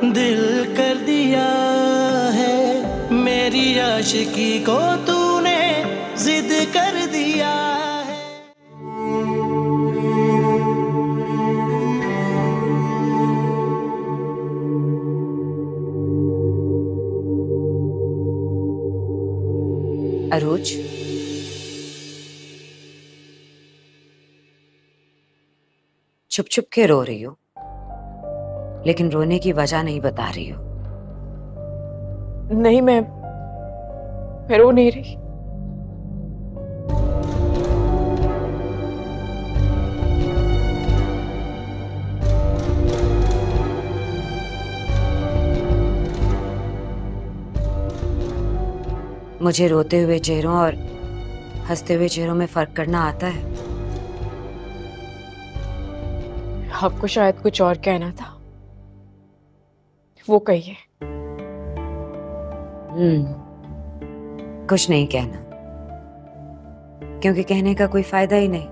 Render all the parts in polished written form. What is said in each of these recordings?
दिल कर दिया है मेरी आशिकी को तूने, जिद कर दिया है। अरोज, छुप छुप के रो रही हो, लेकिन रोने की वजह नहीं बता रही हो। नहीं, मैं रो नहीं रही। मुझे रोते हुए चेहरों और हंसते हुए चेहरों में फर्क करना आता है। आपको शायद कुछ और कहना था, वो कहिए। कुछ नहीं कहना, क्योंकि कहने का कोई फायदा ही नहीं।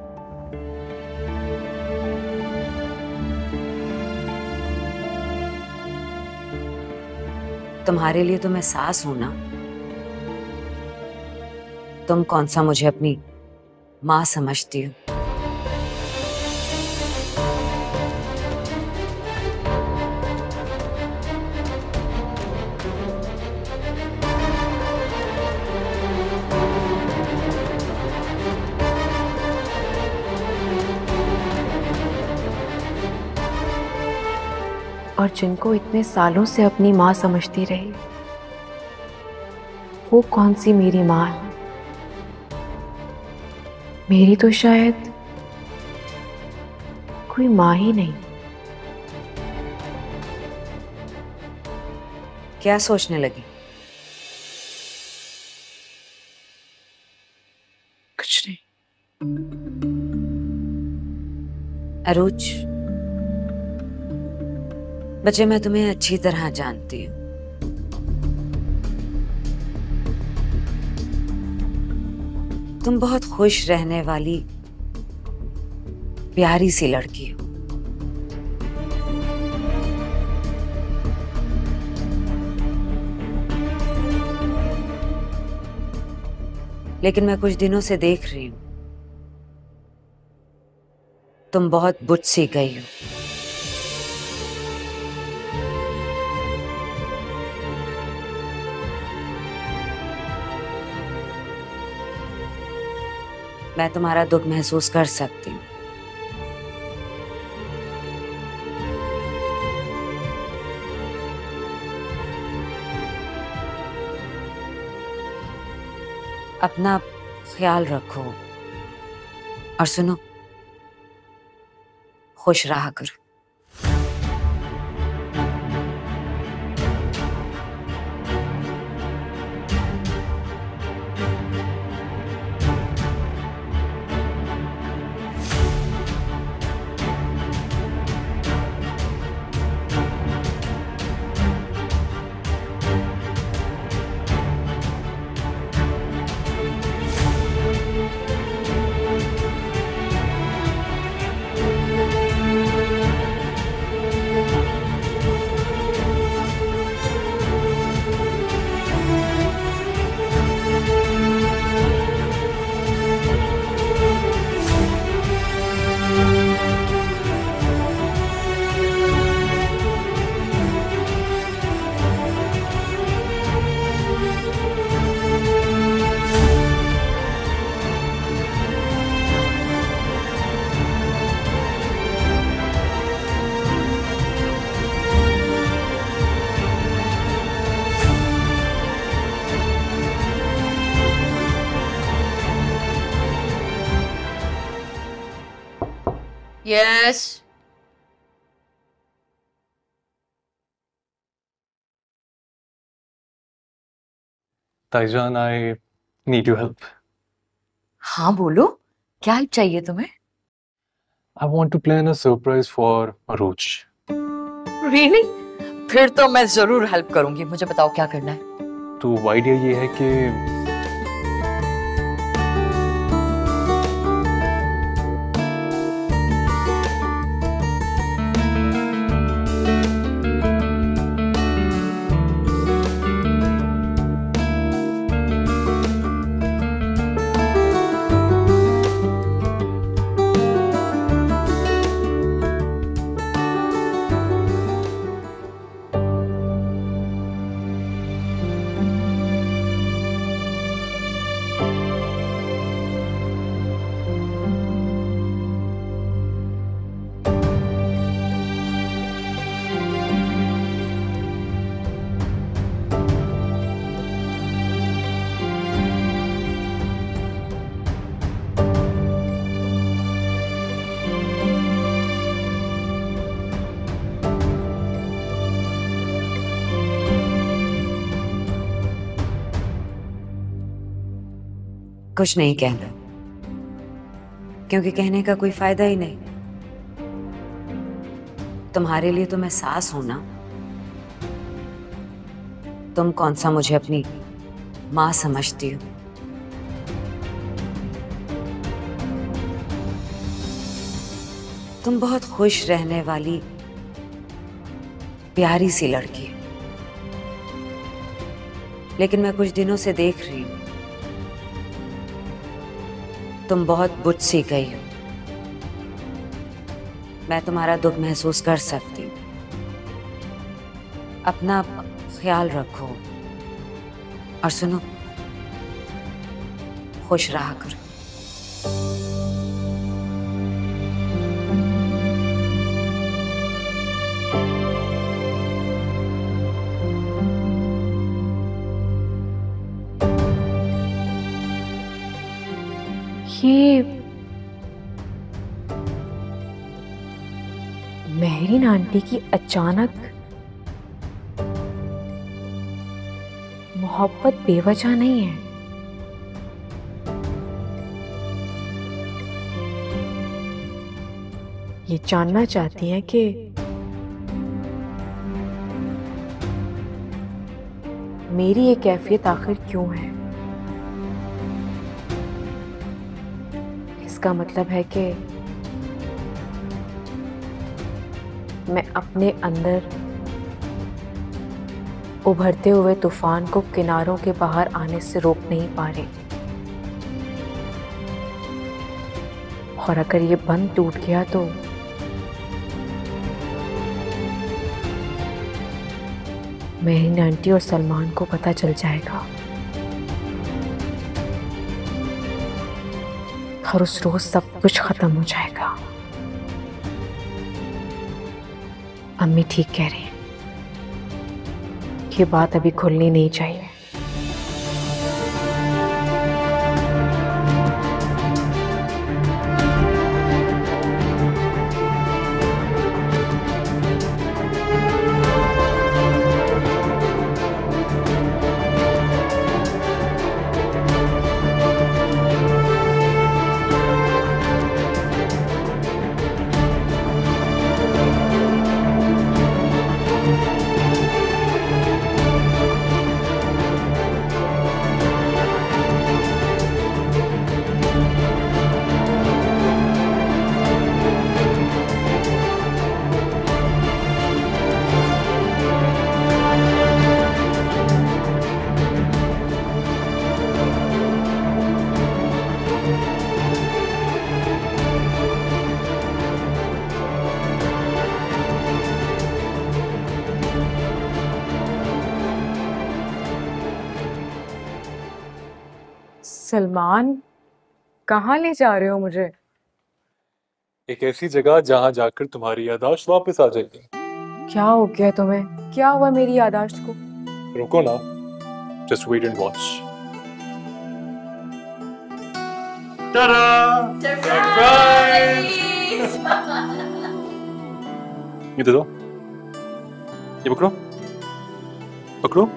तुम्हारे लिए तो मैं सास हूं ना। तुम कौन सा मुझे अपनी मां समझती हो? और जिनको इतने सालों से अपनी माँ समझती रही, वो कौन सी मेरी माँ है? मेरी तो शायद कोई माँ ही नहीं। क्या सोचने लगी? कुछ नहीं। अरोज, बच्चे, मैं तुम्हें अच्छी तरह जानती हूँ। तुम बहुत खुश रहने वाली प्यारी सी लड़की हो। लेकिन मैं कुछ दिनों से देख रही हूं, तुम बहुत बुझ सी गई हो। मैं तुम्हारा दुख महसूस कर सकती हूँ। अपना ख्याल रखो और सुनो, खुश रहा करो। यस। ताईजान, आई नीड योर हेल्प। हाँ बोलो, क्या हेल्प चाहिए तुम्हें? I want to plan a surprise for अरोज। रियली? फिर तो मैं जरूर हेल्प करूंगी। मुझे बताओ क्या करना है। तो आइडिया ये है कि कुछ नहीं कहना, क्योंकि कहने का कोई फायदा ही नहीं। तुम्हारे लिए तो मैं सास हूं ना। तुम कौन सा मुझे अपनी मां समझती हो? तुम बहुत खुश रहने वाली प्यारी सी लड़की हो, लेकिन मैं कुछ दिनों से देख रही हूं तुम बहुत बुझ सी गई हो। मैं तुम्हारा दुख महसूस कर सकती हूँ। अपना ख्याल रखो और सुनो, खुश रहा करो। ये मेहरीन आंटी की अचानक मोहब्बत बेवजह नहीं है। ये जानना चाहती हैं कि मेरी ये कैफियत आखिर क्यों है। इसका मतलब है कि मैं अपने अंदर उभरते हुए तूफान को किनारों के बाहर आने से रोक नहीं पा रही, और अगर ये बंध टूट गया तो मेहरीन आंटी और सलमान को पता चल जाएगा, और उस रोज सब कुछ खत्म हो जाएगा। अम्मी ठीक कह रही हैं, ये बात अभी खुलनी नहीं चाहिए। सलमान, कहाँ ले जा रहे हो मुझे? एक ऐसी जगह जहां जाकर तुम्हारी याददाश्त वापस आ जाएगी। क्या हो गया तुम्हें? क्या हुआ मेरी याददाश्त को? रुको ना, जस्ट वेट एंड वॉच। ये दे दो, ये पकड़ो पकड़ो।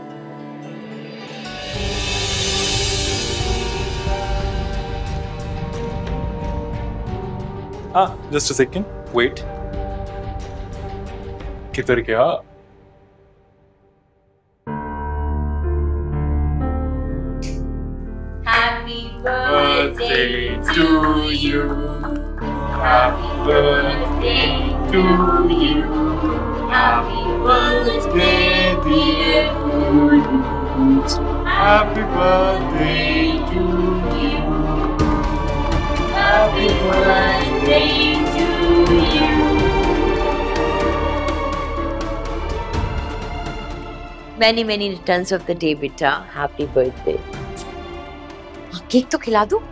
Just a second. Wait. किधर गया? Happy birthday to you. Happy birthday to you. Happy birthday, dear Ruth. Happy birthday to you. Happy birthday to you. Many returns of the day, बेटा। Happy birthday. Cake तो खिला दो।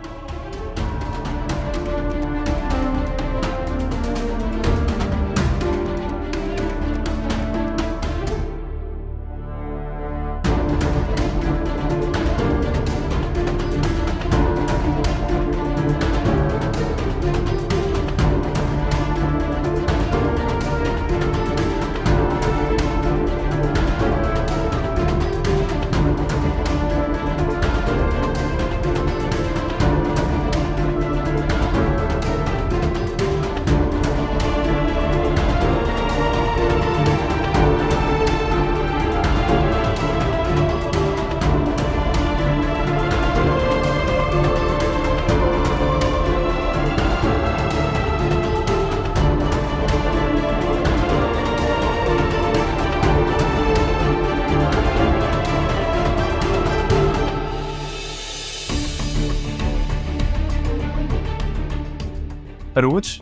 Arrows,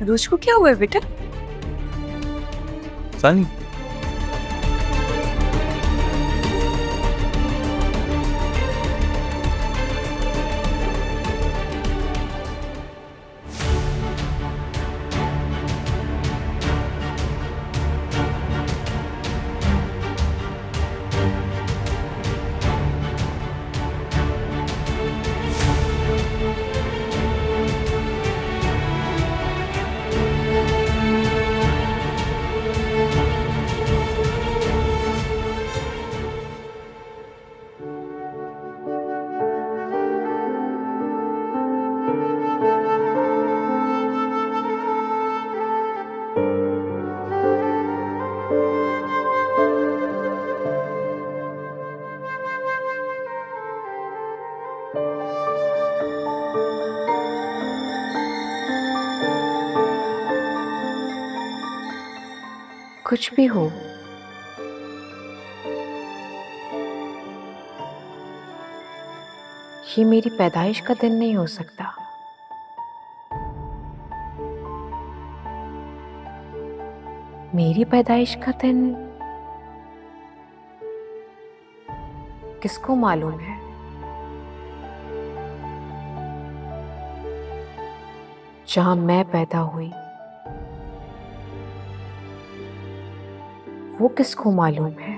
रोज को क्या हुआ है बेटा? सनी, कुछ भी हो, ये मेरी पैदाइश का दिन नहीं हो सकता। मेरी पैदाइश का दिन किसको मालूम है? जहां मैं पैदा हुई वो किसको मालूम है?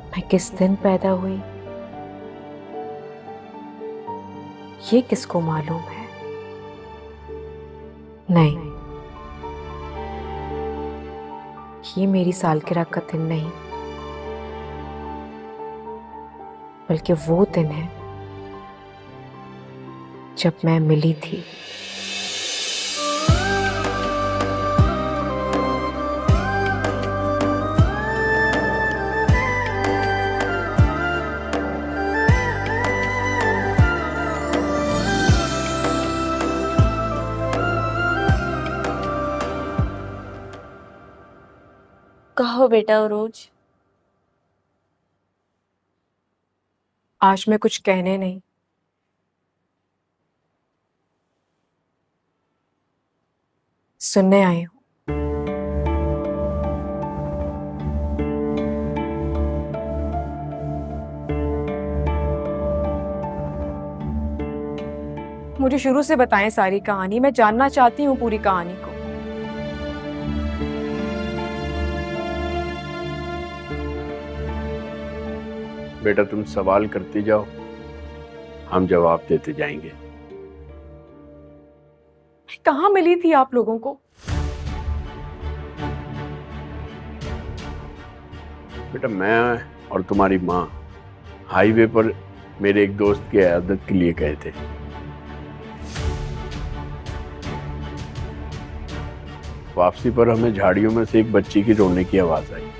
मैं किस दिन पैदा हुई ये किसको मालूम है? नहीं, ये मेरी सालगिरह का दिन नहीं, बल्कि वो दिन है जब मैं मिली थी। कहो बेटा अरोज। आज मैं कुछ कहने नहीं, सुनने आई हूं। मुझे शुरू से बताएं सारी कहानी, मैं जानना चाहती हूँ पूरी कहानी को। बेटा तुम सवाल करती जाओ, हम जवाब देते जाएंगे। कहाँ मिली थी आप लोगों को? बेटा मैं और तुम्हारी माँ हाईवे पर मेरे एक दोस्त की इयादत के लिए गए थे। वापसी पर हमें झाड़ियों में से एक बच्ची की रोने की आवाज आई।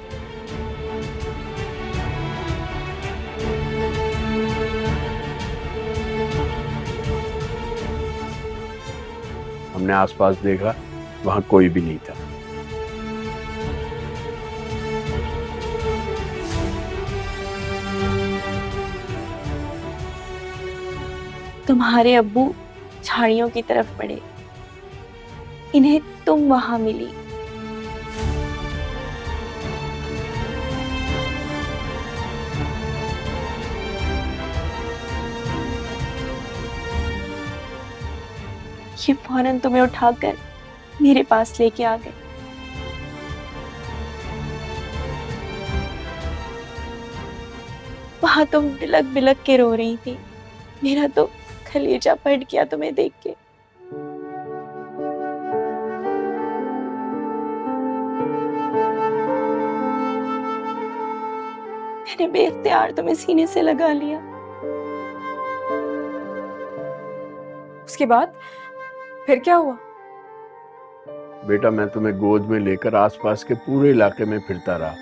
हमने आसपास देखा, वहां कोई भी नहीं था। तुम्हारे अब्बू झाड़ियों की तरफ बढ़े, इन्हें तुम वहां मिली। ये फौरन तुम्हें उठाकर मेरे पास लेके आ गए। वहां तुम बिलक बिलक के रो रही थी। मेरा तो कलेजा फट गया तुम्हें देख के। मैंने बेख्तियार तुम्हें सीने से लगा लिया। उसके बाद फिर क्या हुआ? बेटा मैं तुम्हें गोद में लेकर आसपास के पूरे इलाके में फिरता रहा,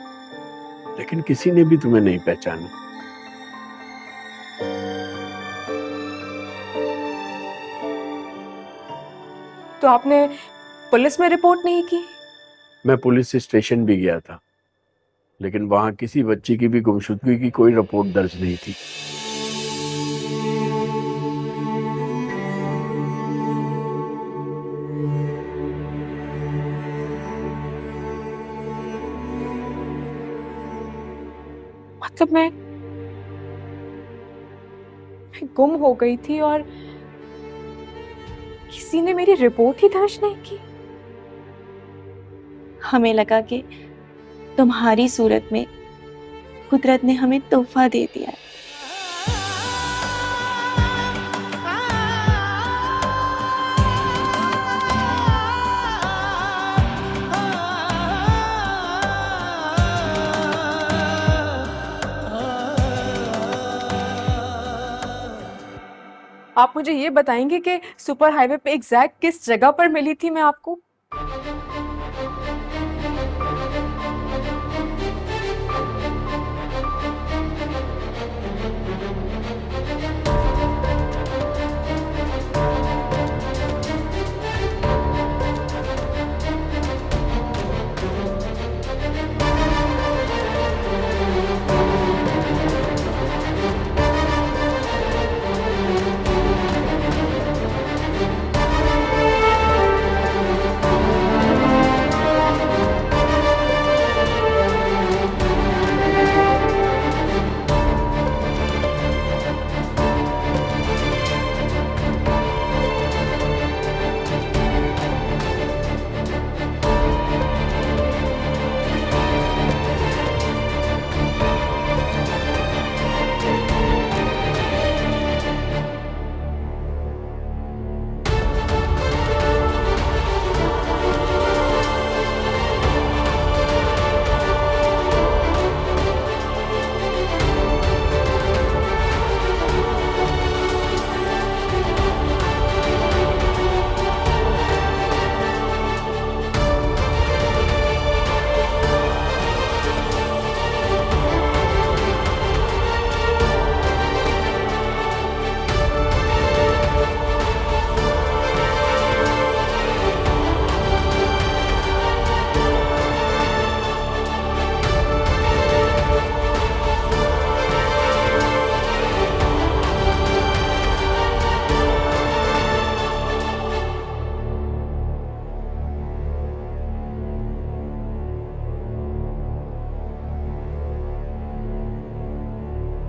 लेकिन किसी ने भी तुम्हें नहीं पहचाना। तो आपने पुलिस में रिपोर्ट नहीं की? मैं पुलिस स्टेशन भी गया था, लेकिन वहां किसी बच्ची की भी गुमशुदगी की कोई रिपोर्ट दर्ज नहीं थी। मतलब मैं गुम हो गई थी और किसी ने मेरी रिपोर्ट ही दर्ज नहीं की। हमें लगा कि तुम्हारी सूरत में कुदरत ने हमें तोहफा दे दिया है। आप मुझे ये बताएंगे कि सुपर हाईवे पे एग्जैक्ट किस जगह पर मिली थी मैं आपको?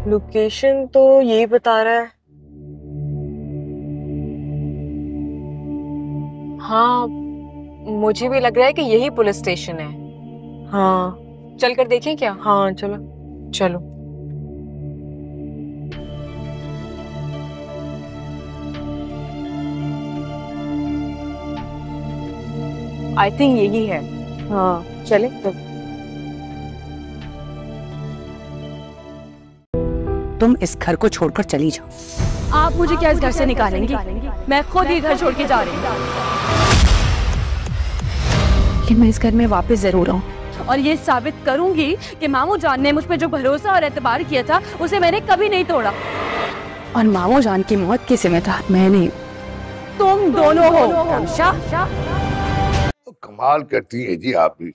लोकेशन तो यही बता रहा है। हाँ, मुझे भी लग रहा है कि यही पुलिस स्टेशन है। हाँ चल कर देखें क्या? हाँ चलो। चलो। आई थिंक यही है। हाँ चले तब। तुम इस घर को छोड़कर चली जाओ। आप मुझे क्या इस घर से निकालेंगी? मैं खुद ही घर छोड़ के जा रही हूँ। लेकिन मैं इस घर में वापस जरूर आऊँ और ये साबित करूंगी कि मामू जान ने मुझ पे जो भरोसा और एतबार किया था उसे मैंने कभी नहीं तोड़ा। और मामू जान की मौत की जिम्मेदार मैं नहीं, तुम दोनों हो। तो कमाल करती है जी आप भी।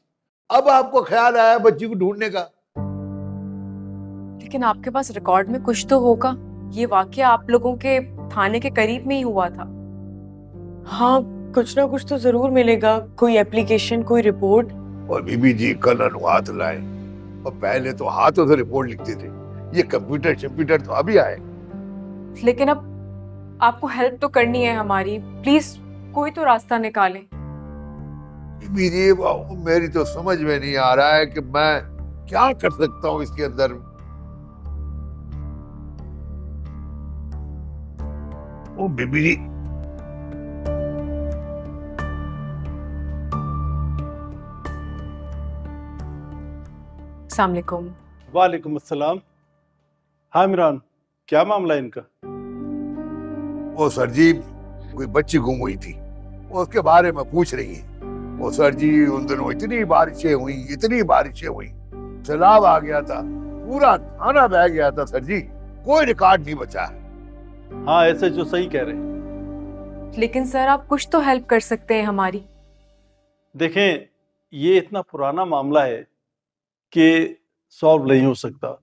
अब आपको ख्याल आया बच्ची को ढूंढने का? लेकिन आपके पास रिकॉर्ड में कुछ तो होगा। ये वाकया आप लोगों के थाने के करीब में ही हुआ था। हाँ कुछ ना कुछ तो जरूर मिलेगा, कोई एप्लीकेशन, कोई रिपोर्ट। और बीबी जी कलर हाथ लाए, और पहले तो हाथों से रिपोर्ट लिखते थे, ये कंप्यूटर तो अभी आए। लेकिन अब आपको हेल्प तो करनी है हमारी, प्लीज कोई तो रास्ता निकालें। बीबी जी मेरी तो समझ में नहीं आ रहा है कि मैं क्या कर सकता हूँ इसके अंदर। ओ बीबी जी, अस्सलाम वालेकुम। वालेकुम अस्सलाम। हाँ इमरान, क्या मामला है इनका? वो सर जी कोई बच्ची गुम हुई थी, वो उसके बारे में पूछ रही है। वो सर जी उन दिनों इतनी बारिशें हुई, सैलाब आ गया था, पूरा थाना बह गया था सर जी, कोई रिकॉर्ड नहीं बचा। हाँ ऐसे जो सही कह रहे हैं। लेकिन सर आप कुछ तो हेल्प कर सकते हैं हमारी। देखें, ये इतना पुराना मामला है कि सॉल्व नहीं हो सकता।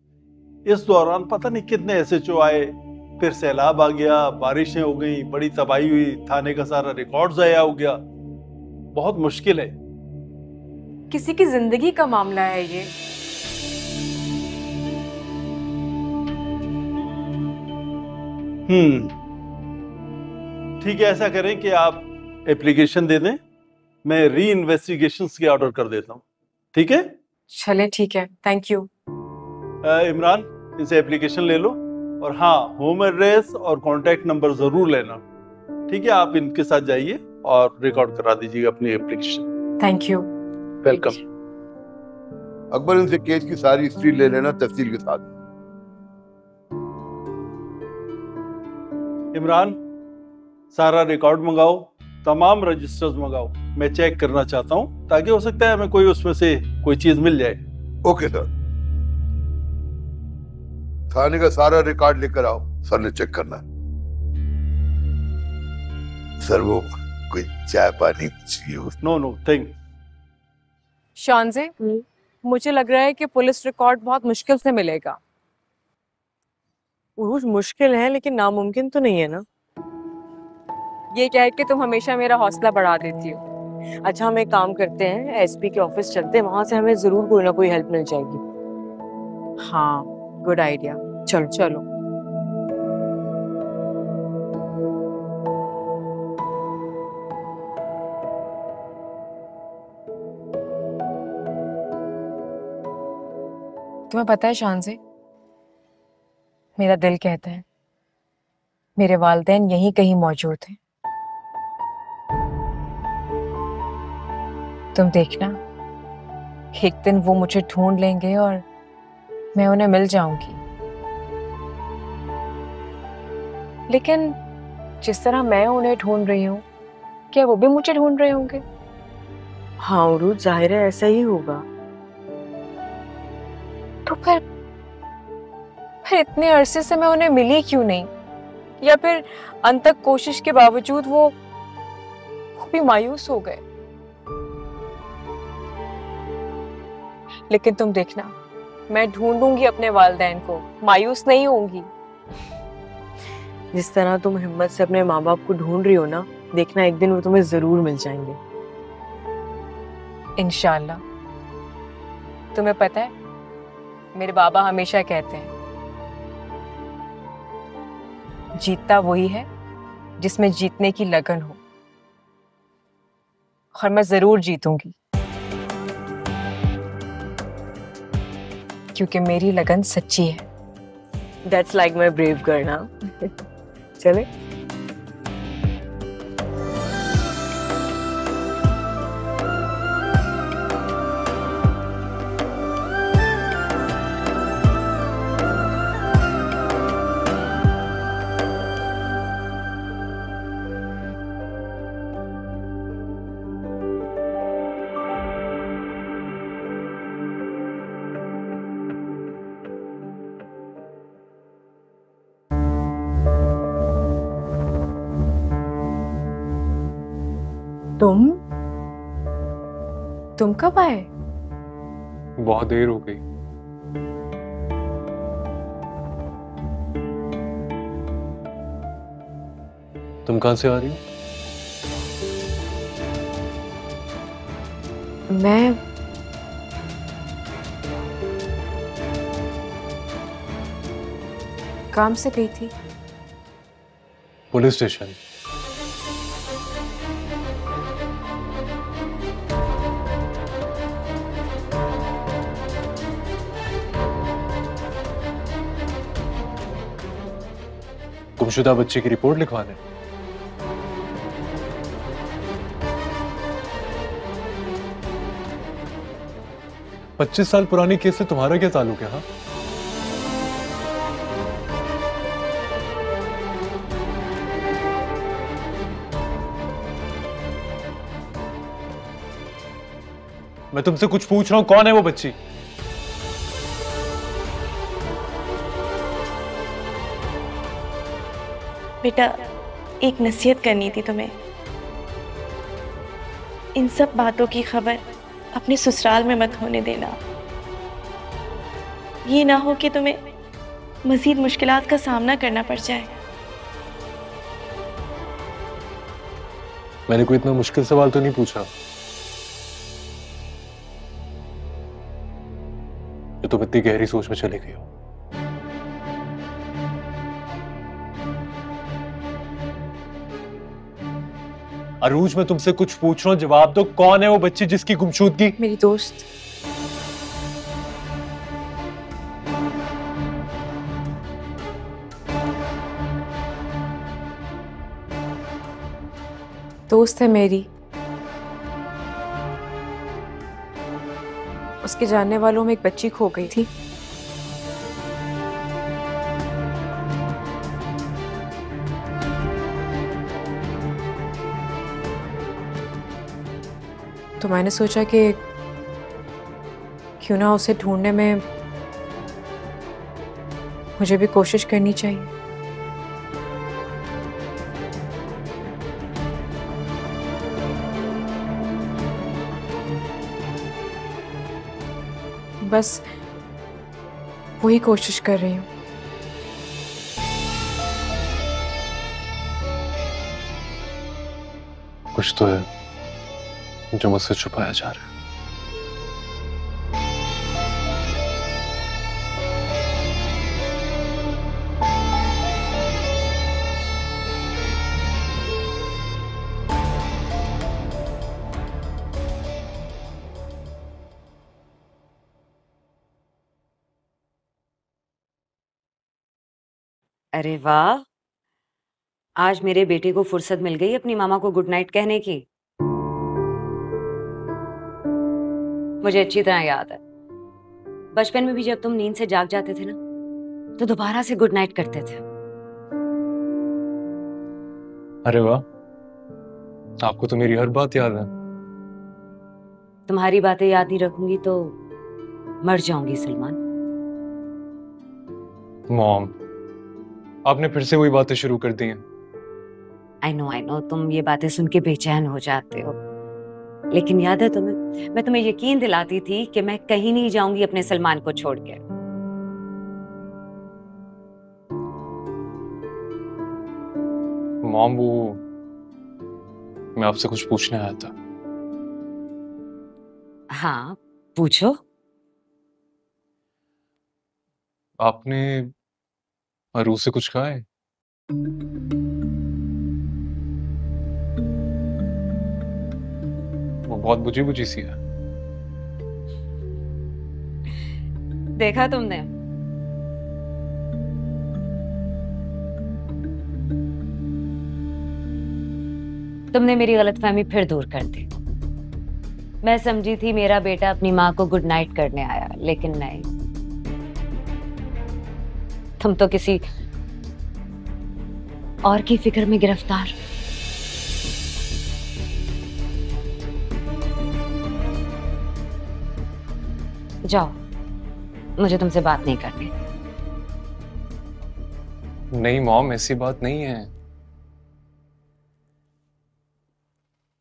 इस दौरान पता नहीं कितने SHO आए, फिर सैलाब आ गया, बारिशें हो गई, बड़ी तबाही हुई, थाने का सारा रिकॉर्ड ज़ाया हो गया। बहुत मुश्किल है। किसी की जिंदगी का मामला है ये। ठीक है, ऐसा करें कि आप एप्लीकेशन दे दें, मैं री इन्वेस्टिगेशंस के ऑर्डर कर देता हूँ। ठीक है? चले, ठीक है, थैंक यू। इमरान, इनसे एप्लीकेशन ले लो, और हाँ, होम एड्रेस और कॉन्टैक्ट नंबर जरूर लेना। ठीक है, आप इनके साथ जाइए और रिकॉर्ड करा दीजिएगा अपनी application. Thank you. Welcome. Akbar, इनसे केस की सारी हिस्ट्री ले लेना तफसील के साथ। इमरान, सारा रिकॉर्ड मंगाओ, तमाम रजिस्टर्स मंगाओ, मैं चेक करना चाहता हूँ, ताकि हो सकता है हमें कोई उसमें से कोई चीज मिल जाए। Okay sir. थाने का सारा रिकॉर्ड लेकर आओ, सर ने चेक करना है। सर, वो कोई चाय पानी चाहिए? No thank. शानज़े, मुझे लग रहा है कि पुलिस रिकॉर्ड बहुत मुश्किल से मिलेगा। उरूज, मुश्किल है लेकिन नामुमकिन तो नहीं है ना? ये कह के तुम हमेशा मेरा हौसला बढ़ा देती हो। अच्छा, हम एक काम करते हैं, SP के ऑफिस चलते हैं, वहां से हमें जरूर कोई ना कोई हेल्प मिल जाएगी। हाँ, गुड आइडिया। चलो चलो। तुम्हें पता है शानज़े, मेरा दिल कहता है मेरे वालिदैन यहीं कहीं मौजूद हैं। तुम देखना, एक दिन वो मुझे ढूंढ लेंगे और मैं उन्हें मिल जाऊंगी। लेकिन जिस तरह मैं उन्हें ढूंढ रही हूँ, क्या वो भी मुझे ढूंढ रहे होंगे? हाँ उरूज, जाहिर है ऐसा ही होगा। तो फिर इतने अरसे से मैं उन्हें मिली क्यों नहीं? या फिर अनतक कोशिश के बावजूद वो भी मायूस हो गए? लेकिन तुम देखना, मैं ढूंढूंगी अपने वालिदैन को, मायूस नहीं होंगी। जिस तरह तुम हिम्मत से अपने माँ बाप को ढूंढ रही हो ना, देखना एक दिन वो तुम्हें जरूर मिल जाएंगे। इंशाल्लाह। तुम्हें पता है, मेरे बाबा हमेशा कहते हैं, जीतता वही है जिसमें जीतने की लगन हो, और मैं जरूर जीतूंगी, क्योंकि मेरी लगन सच्ची है। That's like my brave girl ना। चले। तुम कब आए? बहुत देर हो गई। तुम कहां से आ रही हो? मैं काम से गई थी। Police station. गुमशुदा बच्चे की रिपोर्ट लिखवाने। पच्चीस साल पुरानी केस से तुम्हारा क्या ताल्लुक है? हाँ, मैं तुमसे कुछ पूछ रहा हूं, कौन है वो बच्ची? बेटा, एक नसीहत करनी थी तुम्हें। इन सब बातों की खबर अपने ससुराल में मत होने देना। ये ना हो कि तुम्हें मजीद मुश्किलात का सामना करना पड़ जाए। मैंने कोई इतना मुश्किल सवाल तो नहीं पूछा जो तुम इतनी गहरी सोच में चली गई हो। अरूज, मैं तुमसे कुछ पूछ रहा हूं, जवाब दो। कौन है वो बच्ची जिसकी गुमशुदगी? मेरी दोस्त। दोस्त है मेरी। उसके जानने वालों में एक बच्ची खो गई थी। तो मैंने सोचा कि क्यों ना उसे ढूंढने में मुझे भी कोशिश करनी चाहिए। बस वही कोशिश कर रही हूँ। कुछ तो है जो मुझसे छुपाया जा रहा है। अरे वाह, आज मेरे बेटे को फुर्सत मिल गई अपनी मामा को गुड नाइट कहने की। मुझे अच्छी तरह याद है, बचपन में भी जब तुम नींद से जाग जाते थे ना, तो दोबारा से गुड नाइट करते थे। अरे वाह, आपको तो मेरी हर बात याद है। तुम्हारी बातें याद नहीं रखूंगी तो मर जाऊंगी सलमान। मॉम, आपने फिर से वही बातें शुरू कर दी हैं। आई नो, तुम ये बातें सुन के बेचैन हो जाते हो, लेकिन याद है तुम्हें, मैं तुम्हें यकीन दिलाती थी कि मैं कहीं नहीं जाऊंगी अपने सलमान को छोड़ के। मॉम, वो मैं आपसे कुछ पूछने आया था। हाँ, पूछो। आपने अरू से कुछ कहा है? वो बहुत बुझी बुझी सी है। देखा तुमने? तुमने मेरी गलतफहमी फिर दूर कर दी। मैं समझी थी मेरा बेटा अपनी माँ को गुड नाइट करने आया, लेकिन नहीं, तुम तो किसी और की फिक्र में गिरफ्तार। जाओ, मुझे तुमसे बात नहीं करनी। नहीं मॉम, ऐसी बात नहीं है।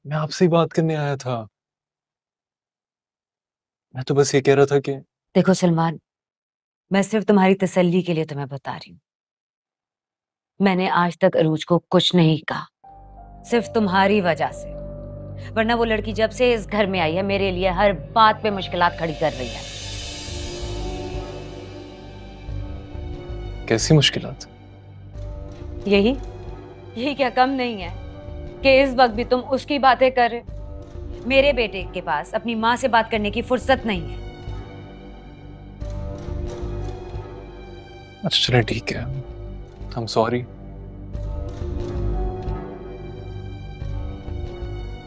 मैं आपसे ही बात करने आया था। मैं तो बस ये कह रहा था कि देखो सलमान, मैं सिर्फ तुम्हारी तसल्ली के लिए तुम्हें बता रही हूँ। मैंने आज तक अरूज को कुछ नहीं कहा, सिर्फ तुम्हारी वजह से। वरना वो लड़की जब से इस घर में आई है, मेरे लिए हर बात पे मुश्किलात खड़ी कर रही है। कैसी मुश्किलात? यही क्या कम नहीं है कि इस वक्त भी तुम उसकी बातें कर रहे? मेरे बेटे के पास अपनी माँ से बात करने की फुर्सत नहीं है। अच्छा चले, ठीक है, आई एम सॉरी।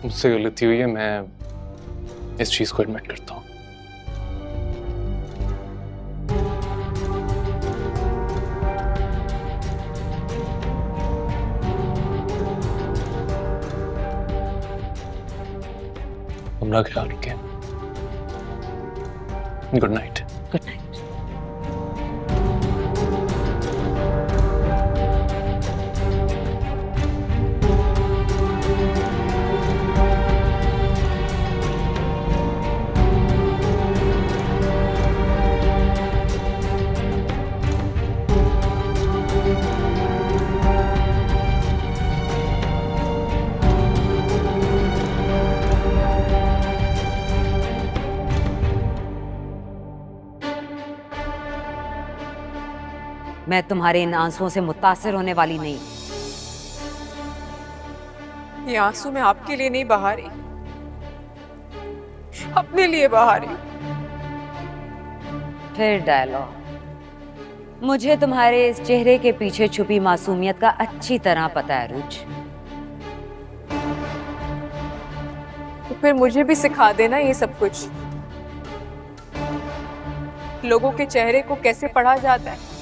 मुझसे गलती हुई है, मैं इस चीज को एडमिट करता हूँ। अपना ख्याल रखें। Good night. Good night. मैं तुम्हारे इन आंसुओं से मुतासिर होने वाली नहीं। ये आंसू मैं आपके लिए नहीं बहा रही, अपने लिए बहा रही हूँ। फिर डायलॉग। मुझे तुम्हारे इस चेहरे के पीछे छुपी मासूमियत का अच्छी तरह पता है रुच। तो फिर मुझे भी सिखा देना ये सब कुछ, लोगों के चेहरे को कैसे पढ़ा जाता है।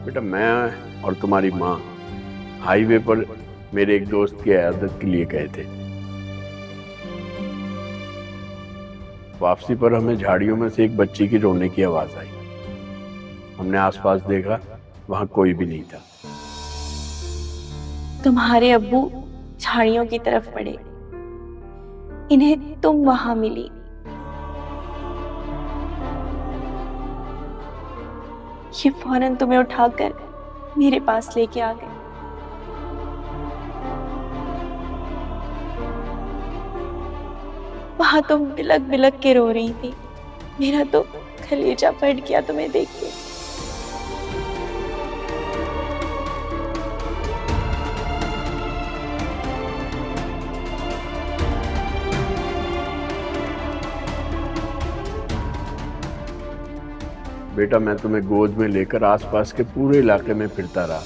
बेटा, मैं और तुम्हारी माँ हाईवे पर मेरे एक दोस्त की इयादत के लिए गए थे। वापसी पर हमें झाड़ियों में से एक बच्ची की रोने की आवाज आई। हमने आसपास देखा, वहां कोई भी नहीं था। तुम्हारे अब्बू झाड़ियों की तरफ बढ़े, इन्हें तुम वहां मिली। ये फौरन तुम्हें उठाकर मेरे पास लेके आ गए। वहां तुम बिलक बिलक के रो रही थी। मेरा तो कलेजा फट गया तुम्हें देख के। बेटा, मैं तुम्हें गोद में लेकर आसपास के पूरे इलाके में फिरता रहा,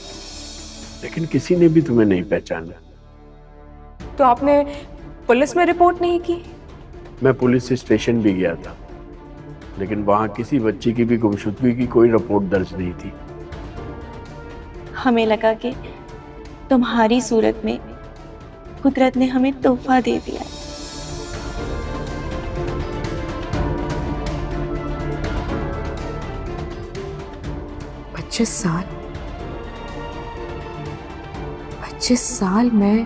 लेकिन किसी ने भी तुम्हें नहीं पहचाना। तो आपने पुलिस में रिपोर्ट नहीं की? मैं पुलिस स्टेशन भी गया था, लेकिन वहां किसी बच्ची की भी गुमशुदगी की कोई रिपोर्ट दर्ज नहीं थी। हमें लगा कि तुम्हारी सूरत में कुदरत ने हमें तोहफा दे दिया। 25 साल मैं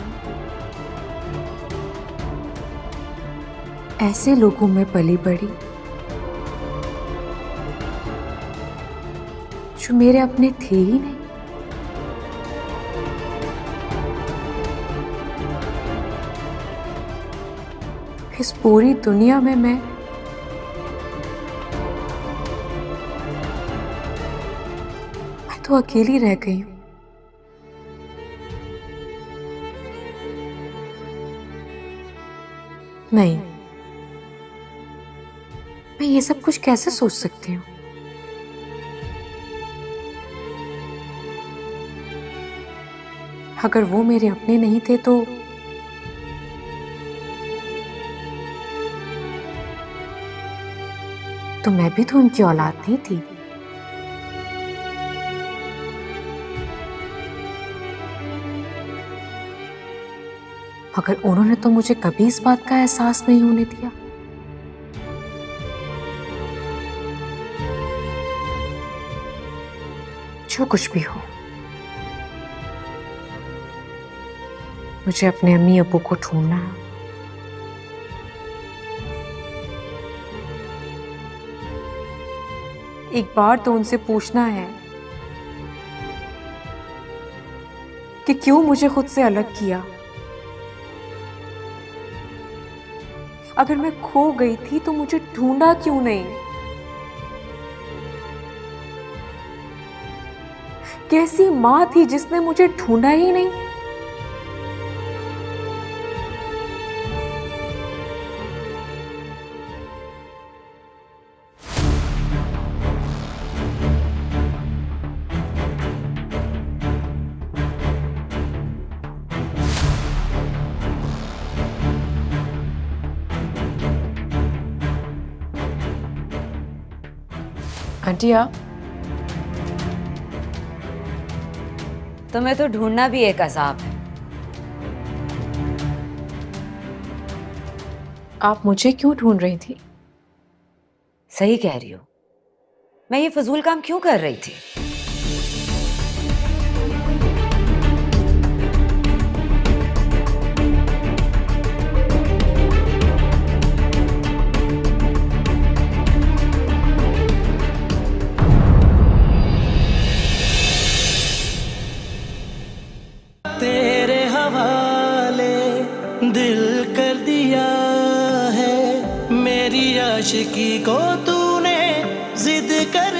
ऐसे लोगों में पली बड़ी जो मेरे अपने थे ही नहीं। इस पूरी दुनिया में मैं तो अकेली रह गई हूं। नहीं, मैं ये सब कुछ कैसे सोच सकती हूँ? अगर वो मेरे अपने नहीं थे तो मैं भी तो उनकी औलाद नहीं थी। मगर उन्होंने तो मुझे कभी इस बात का एहसास नहीं होने दिया। जो कुछ भी हो, मुझे अपने अम्मी अब्बू को ढूंढना है। एक बार तो उनसे पूछना है कि क्यों मुझे खुद से अलग किया। अगर मैं खो गई थी तो मुझे ढूंढा क्यों नहीं? कैसी मां थी जिसने मुझे ढूंढा ही नहीं? आंटी, आप? तुम्हें तो ढूंढना भी एक अजाब है। आप मुझे क्यों ढूंढ रही थी? सही कह रही हो। मैं ये फजूल काम क्यों कर रही थी? दिल कर दिया है मेरी आशिकी को तूने जिद कर